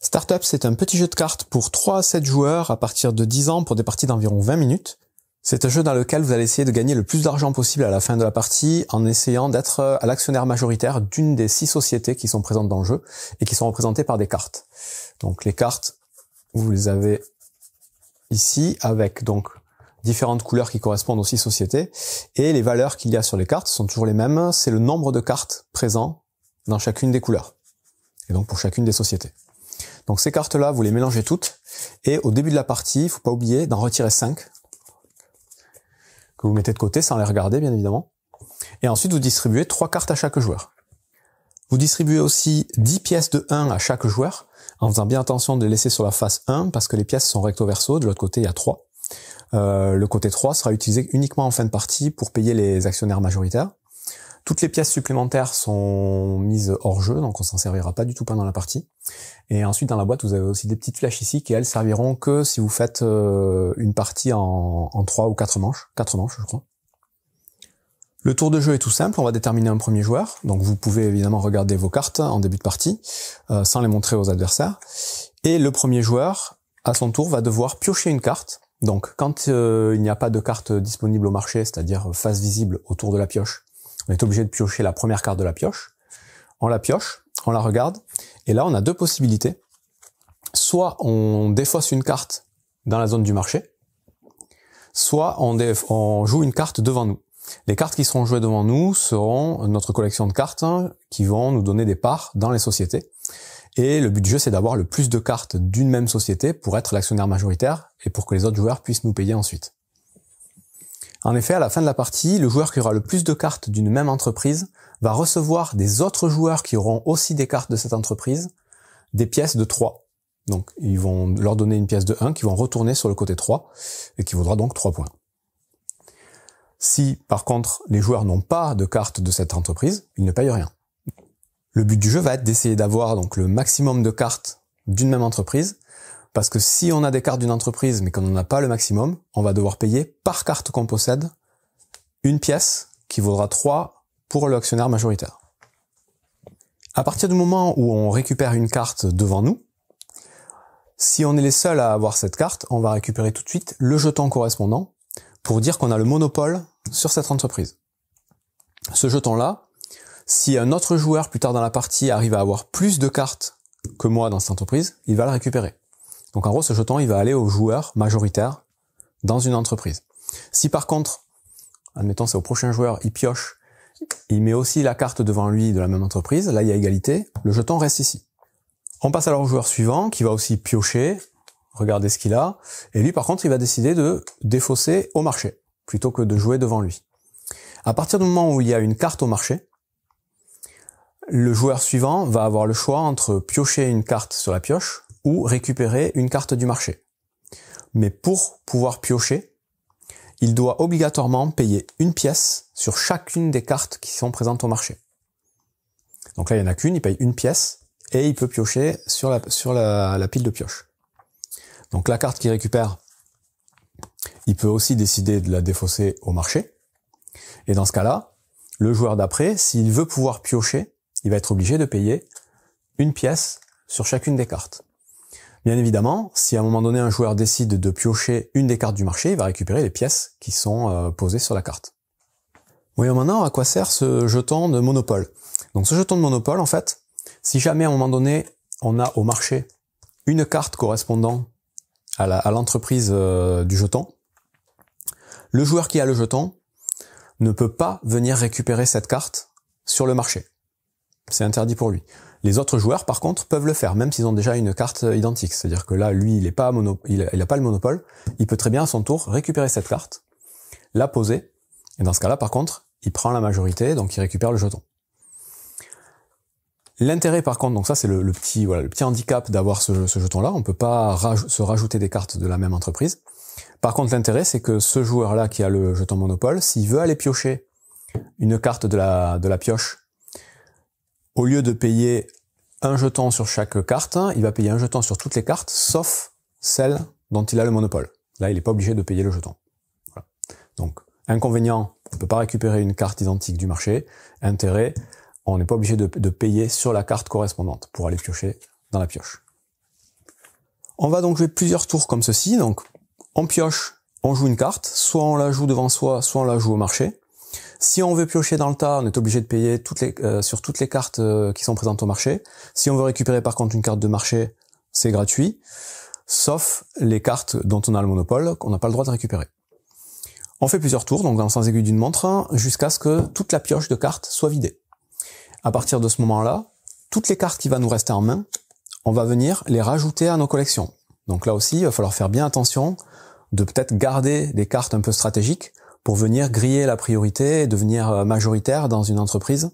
Startup, c'est un petit jeu de cartes pour 3 à 7 joueurs à partir de 10 ans pour des parties d'environ 20 minutes. C'est un jeu dans lequel vous allez essayer de gagner le plus d'argent possible à la fin de la partie en essayant d'être à l'actionnaire majoritaire d'une des 6 sociétés qui sont présentes dans le jeu et qui sont représentées par des cartes. Donc les cartes, vous les avez ici avec donc différentes couleurs qui correspondent aux 6 sociétés et les valeurs qu'il y a sur les cartes sont toujours les mêmes, c'est le nombre de cartes présents dans chacune des couleurs et donc pour chacune des sociétés. Donc ces cartes-là, vous les mélangez toutes, et au début de la partie, il ne faut pas oublier d'en retirer 5, que vous mettez de côté sans les regarder, bien évidemment. Et ensuite, vous distribuez 3 cartes à chaque joueur. Vous distribuez aussi 10 pièces de 1 à chaque joueur, en faisant bien attention de les laisser sur la face 1, parce que les pièces sont recto-verso, de l'autre côté, il y a 3. Le côté 3 sera utilisé uniquement en fin de partie pour payer les actionnaires majoritaires. Toutes les pièces supplémentaires sont mises hors jeu, donc on s'en servira pas du tout pendant la partie. Et ensuite, dans la boîte, vous avez aussi des petites flèches ici qui, elles, serviront que si vous faites une partie en 3 ou 4 manches. 4 manches, je crois. Le tour de jeu est tout simple, on va déterminer un premier joueur. Donc vous pouvez évidemment regarder vos cartes en début de partie, sans les montrer aux adversaires. Et le premier joueur, à son tour, va devoir piocher une carte. Donc quand il n'y a pas de carte disponible au marché, c'est-à-dire face visible autour de la pioche, on est obligé de piocher la première carte de la pioche. On la pioche, on la regarde, et là on a 2 possibilités. Soit on défausse une carte dans la zone du marché, soit on joue une carte devant nous. Les cartes qui seront jouées devant nous seront notre collection de cartes qui vont nous donner des parts dans les sociétés. Et le but du jeu, c'est d'avoir le plus de cartes d'une même société pour être l'actionnaire majoritaire et pour que les autres joueurs puissent nous payer ensuite. En effet, à la fin de la partie, le joueur qui aura le plus de cartes d'une même entreprise va recevoir des autres joueurs qui auront aussi des cartes de cette entreprise, des pièces de 3. Donc, ils vont leur donner une pièce de 1 qui vont retourner sur le côté 3 et qui vaudra donc 3 points. Si, par contre, les joueurs n'ont pas de cartes de cette entreprise, ils ne payent rien. Le but du jeu va être d'essayer d'avoir donc le maximum de cartes d'une même entreprise, parce que si on a des cartes d'une entreprise mais qu'on n'en a pas le maximum, on va devoir payer par carte qu'on possède une pièce qui vaudra 3 pour l'actionnaire majoritaire. À partir du moment où on récupère une carte devant nous, si on est les seuls à avoir cette carte, on va récupérer tout de suite le jeton correspondant pour dire qu'on a le monopole sur cette entreprise. Ce jeton-là, si un autre joueur plus tard dans la partie arrive à avoir plus de cartes que moi dans cette entreprise, il va le récupérer. Donc en gros, ce jeton, il va aller au joueur majoritaire dans une entreprise. Si par contre, admettons c'est au prochain joueur, il pioche, il met aussi la carte devant lui de la même entreprise, là il y a égalité, le jeton reste ici. On passe alors au joueur suivant qui va aussi piocher, regarder ce qu'il a, et lui par contre il va décider de défausser au marché, plutôt que de jouer devant lui. À partir du moment où il y a une carte au marché, le joueur suivant va avoir le choix entre piocher une carte sur la pioche ou récupérer une carte du marché. Mais pour pouvoir piocher, il doit obligatoirement payer une pièce sur chacune des cartes qui sont présentes au marché. Donc là, il n'y en a qu'une, il paye une pièce et il peut piocher sur la pile de pioche. Donc la carte qu'il récupère, il peut aussi décider de la défausser au marché. Et dans ce cas-là, le joueur d'après, s'il veut pouvoir piocher, il va être obligé de payer une pièce sur chacune des cartes. Bien évidemment, si à un moment donné un joueur décide de piocher une des cartes du marché, il va récupérer les pièces qui sont posées sur la carte. Voyons maintenant à quoi sert ce jeton de monopole. Donc ce jeton de monopole, en fait, si jamais à un moment donné on a au marché une carte correspondant à l'entreprise du jeton, le joueur qui a le jeton ne peut pas venir récupérer cette carte sur le marché. C'est interdit pour lui. Les autres joueurs, par contre, peuvent le faire, même s'ils ont déjà une carte identique. C'est-à-dire que là, lui, il n'a pas le monopole. Il peut très bien, à son tour, récupérer cette carte, la poser, et dans ce cas-là, par contre, il prend la majorité, donc il récupère le jeton. L'intérêt, par contre, donc ça, c'est le petit handicap d'avoir ce jeton-là. On peut pas se rajouter des cartes de la même entreprise. Par contre, l'intérêt, c'est que ce joueur-là qui a le jeton monopole, s'il veut aller piocher une carte de la pioche, au lieu de payer un jeton sur chaque carte, il va payer un jeton sur toutes les cartes, sauf celle dont il a le monopole. Là, il n'est pas obligé de payer le jeton. Voilà. Donc, inconvénient, on ne peut pas récupérer une carte identique du marché. Intérêt, on n'est pas obligé de payer sur la carte correspondante pour aller piocher dans la pioche. On va donc jouer plusieurs tours comme ceci. Donc on pioche, on joue une carte, soit on la joue devant soi, soit on la joue au marché. Si on veut piocher dans le tas, on est obligé de payer sur toutes les cartes qui sont présentes au marché. Si on veut récupérer par contre une carte de marché, c'est gratuit, sauf les cartes dont on a le monopole, qu'on n'a pas le droit de récupérer. On fait plusieurs tours, donc dans le sens aigu d'une montre, jusqu'à ce que toute la pioche de cartes soit vidée. À partir de ce moment-là, toutes les cartes qui vont nous rester en main, on va venir les rajouter à nos collections. Donc là aussi, il va falloir faire bien attention de peut-être garder des cartes un peu stratégiques pour venir griller la priorité et devenir majoritaire dans une entreprise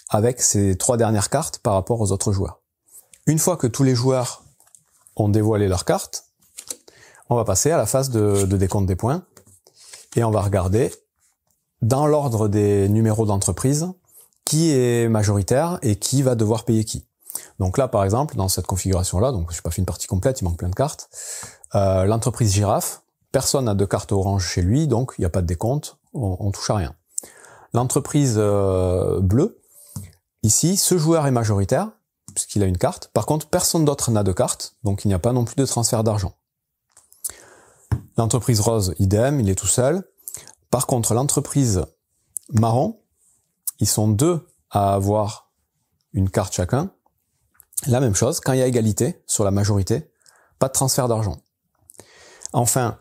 avec ces 3 dernières cartes par rapport aux autres joueurs. Une fois que tous les joueurs ont dévoilé leurs cartes, on va passer à la phase de décompte des points et on va regarder dans l'ordre des numéros d'entreprise qui est majoritaire et qui va devoir payer qui. Donc là, par exemple, dans cette configuration-là, donc je n'ai pas fait une partie complète, il manque plein de cartes, l'entreprise Girafe, personne n'a de carte orange chez lui, donc il n'y a pas de décompte, on touche à rien. L'entreprise bleue, ici, ce joueur est majoritaire, puisqu'il a une carte. Par contre, personne d'autre n'a de carte, donc il n'y a pas non plus de transfert d'argent. L'entreprise rose, idem, il est tout seul. Par contre, l'entreprise marron, ils sont 2 à avoir une carte chacun. La même chose, quand il y a égalité sur la majorité, pas de transfert d'argent. Enfin,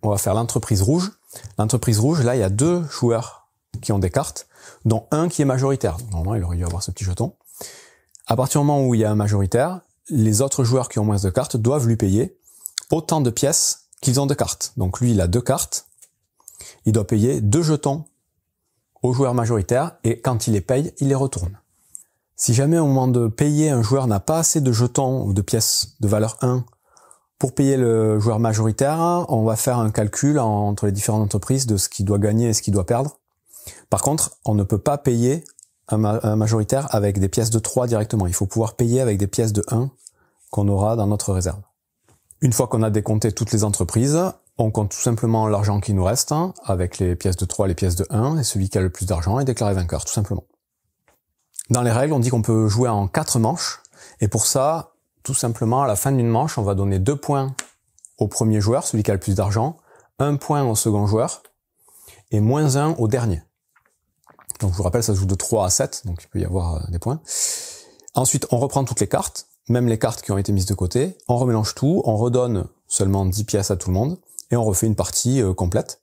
on va faire l'entreprise rouge. L'entreprise rouge, là, il y a 2 joueurs qui ont des cartes, dont un qui est majoritaire. Normalement, il aurait dû avoir ce petit jeton. À partir du moment où il y a un majoritaire, les autres joueurs qui ont moins de cartes doivent lui payer autant de pièces qu'ils ont de cartes. Donc lui, il a 2 cartes. Il doit payer 2 jetons au joueur majoritaire et quand il les paye, il les retourne. Si jamais au moment de payer, un joueur n'a pas assez de jetons ou de pièces de valeur 1 pour payer le joueur majoritaire, on va faire un calcul entre les différentes entreprises de ce qu'il doit gagner et ce qu'il doit perdre. Par contre, on ne peut pas payer un majoritaire avec des pièces de 3 directement. Il faut pouvoir payer avec des pièces de 1 qu'on aura dans notre réserve. Une fois qu'on a décompté toutes les entreprises, on compte tout simplement l'argent qui nous reste avec les pièces de 3, les pièces de 1, et celui qui a le plus d'argent est déclaré vainqueur, tout simplement. Dans les règles, on dit qu'on peut jouer en 4 manches, et pour ça, tout simplement, à la fin d'une manche, on va donner 2 points au premier joueur, celui qui a le plus d'argent, 1 point au second joueur, et -1 au dernier. Donc je vous rappelle, ça se joue de 3 à 7, donc il peut y avoir des points. Ensuite, on reprend toutes les cartes, même les cartes qui ont été mises de côté, on remélange tout, on redonne seulement 10 pièces à tout le monde, et on refait une partie complète.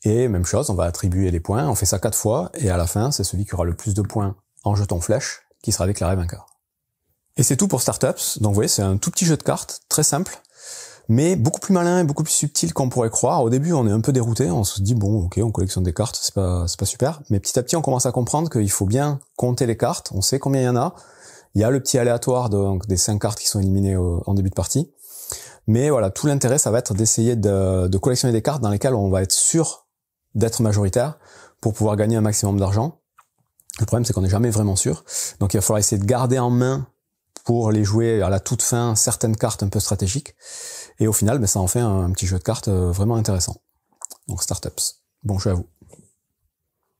Et même chose, on va attribuer les points, on fait ça 4 fois, et à la fin, c'est celui qui aura le plus de points en jeton flèche qui sera déclaré vainqueur. Et c'est tout pour Startups. Donc vous voyez, c'est un tout petit jeu de cartes, très simple, mais beaucoup plus malin et beaucoup plus subtil qu'on pourrait croire. Au début, on est un peu dérouté, on se dit bon, ok, on collectionne des cartes, c'est pas super, mais petit à petit, on commence à comprendre qu'il faut bien compter les cartes, on sait combien il y en a. Il y a le petit aléatoire donc des 5 cartes qui sont éliminées en début de partie. Mais voilà, tout l'intérêt, ça va être d'essayer de collectionner des cartes dans lesquelles on va être sûr d'être majoritaire pour pouvoir gagner un maximum d'argent. Le problème, c'est qu'on n'est jamais vraiment sûr. Donc il va falloir essayer de garder en main pour les jouer à la toute fin certaines cartes un peu stratégiques. Et au final, ça en fait un petit jeu de cartes vraiment intéressant. Donc Startups. Bon jeu à vous.